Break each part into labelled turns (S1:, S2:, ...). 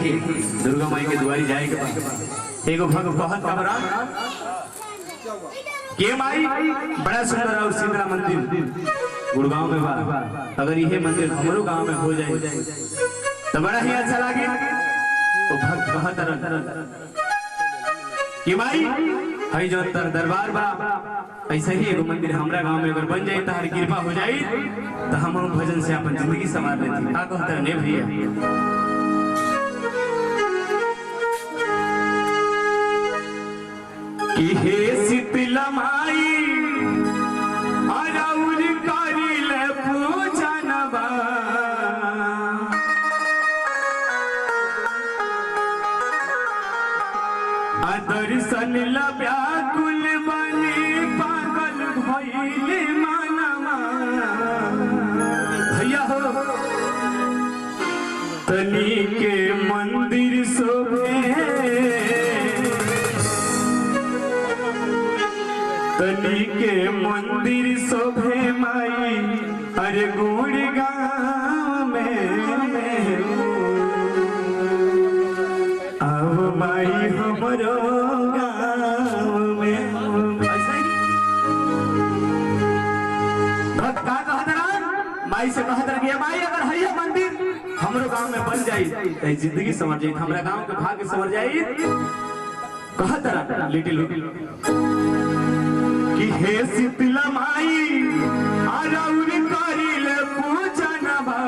S1: देखी दुर्गा माई के दुआरी जाए के बाद एगो भक्त कहत कमरा के माई बड़ा सुंदर और शीतला मंदिर गुड़गांव में बा, अगर ये मंदिर हमारो गांव में हो जाए तो बड़ा ही अच्छा लगे। तो भक्त कहत कि माई हई जो तर दरबार बा ऐसा ही एगो मंदिर हमरा गांव में अगर बन जाए तो हर कृपा हो जाए तो हम भजन से अपन जिंदगी संवार लेते। का कहता ने भैया कि हे शीतला माई अरउर करिले पूजनबा दर्शन ला व्याकुल बनी पागल भइले मनवा। भैया हो तनी के मंदिर शोभे तनी के मंदिर शोभे माई अरे गुड़गांव में आओ माई हमरो गांव में। भक्त का कहत माई से कहत रहा माई अगर है मंदिर हमरो गांव में बन जाई तो जिंदगी संवर जाई, हमरा गांव के भाग्य संवर जाई। कहत रहा लिटिल कि हे शीतला माई अरउर करिले पूजनबा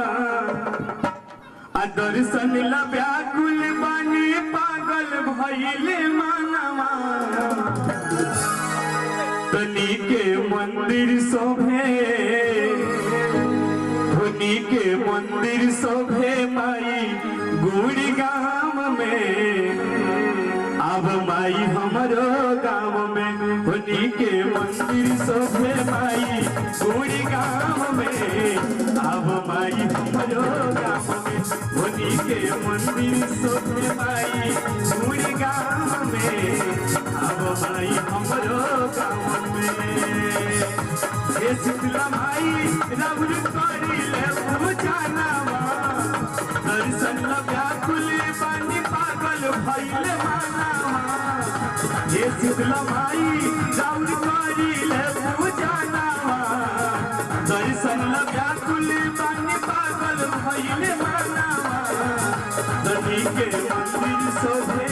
S1: दर्शन ला व्याकुल बनी पागल भइले मनवा। तनी के मंदिर शोभे धनी के मंदिर शोभे माई गुड़गांव में अब माई हमरो गांव में धनी के मंदिर शोभे माई गुड़गांव में अब माई हमरो गांव में धनी के मंदिर शोभे माई गुड़गांव में अब माई हमरो गांव में। हे शीतला माई रउर करिले पूजनबा दर्शन ला व्याकुल बनी पागल भइले मनवा। हे शीतला माई रउर करिले पूजनबा दर्शन ला व्याकुल बनी पागल भइले मनवा। धनी के मंदिर शोभे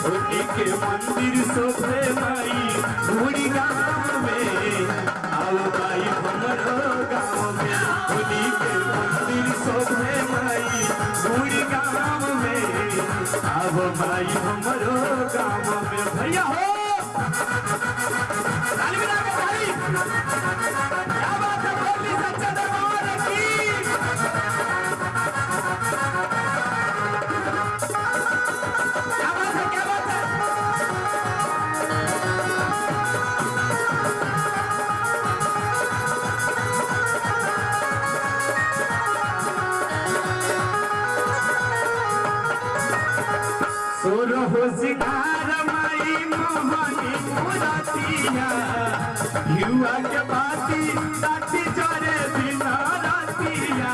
S1: धनी के मंदिर शोभे माई गुड़गांव में आओ माई हमरो गांव में धनी के मंदिर शोभे माई गुड़गांव में आओ माई हमरो गांव में। भैया हो क्या बात है बोली सच्चा दरबार की। हो सिंगार माई मोहनी मुरातिया युवा के बाती साथी चोरे दिन रातिया।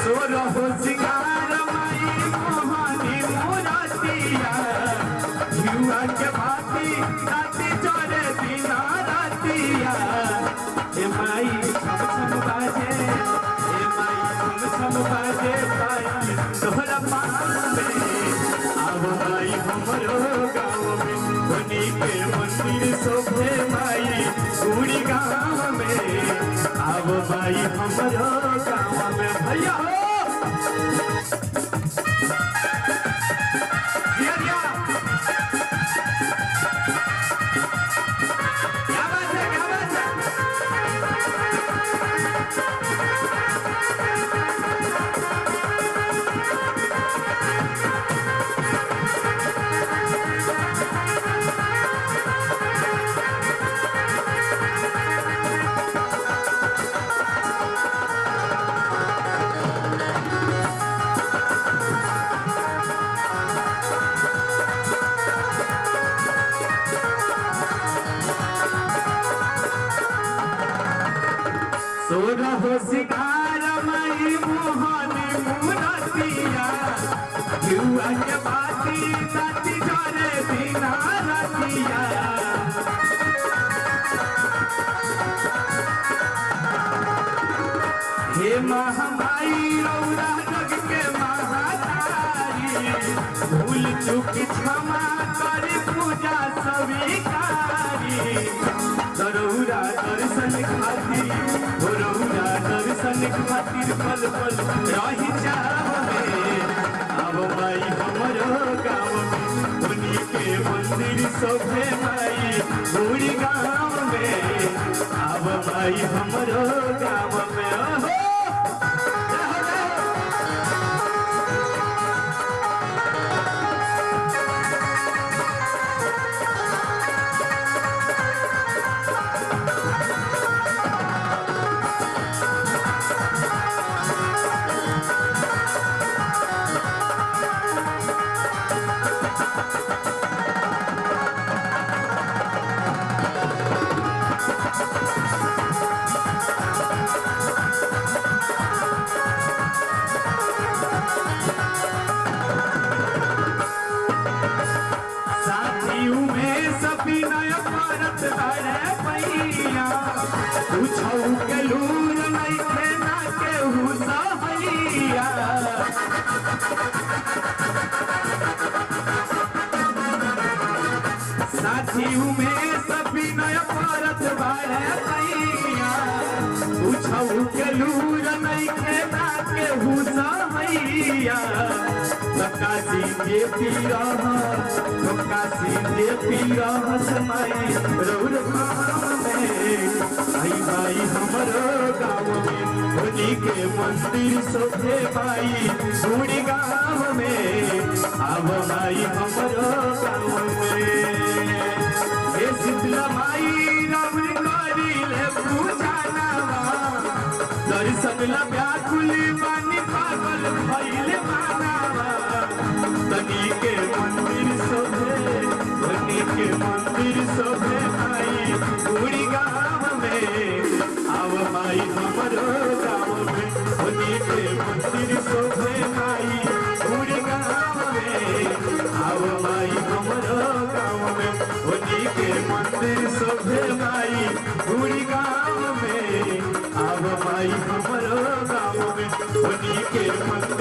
S1: सोर हो सिंगार माई मोहनी मुरातिया युवा के बाती साथी चोरे दिन रातिया। ए माई छम छम बाजे छम बाजे पाई तोहरा पास में अब माई हमरो गांव में धनी के मंदिर शोभे माई गुड़गांव में अब माई हमरो गांव में। भैया हो हो सिंगार माई मोहन मुरतिया जुआ के बाती साथी जोरे बिना रतिया हे महामाई रौरा जग के महातारी भूल चूक क्षमा करी पूजा स्वीकारी रौरा दर्शन खातिर रौरा दर्शन खातिर पल पल रही जावे अब माई हमरो गाँव में उन्हीं के मंदिर शोभे माई पूरी गाँव में अब माई हमरो गाँव में के लूर नहीं खेना के हुसैया साथी में सभी नया परत बारे पैया पूछऊ के लूर नहीं खेना के हुसैया काशी के पीरा काशी के पीरा समाई रौर आई भाई हमारो गाँव में उन्हीं के मंदिर सोखे भाई पूरी गाँव में अब भाई हमारो गाँव में हे शीतला माई रौर करी ले पूजा नावा दर्शन ला व्याकुल बानी पागल भइल मानावा तनी के मंदिर सोखे तनी के मंदिर सोखे भाई पूरी गाँव अब माई हमरो गाँव में उन्हीं के मंदिर शोभे माई पूरी गाँव में अब माई हमरो गाँव में उन्हीं के मंदिर शोभे माई पूरी गाँव में अब माई हमरो गाँव में उन्हीं के मंदिर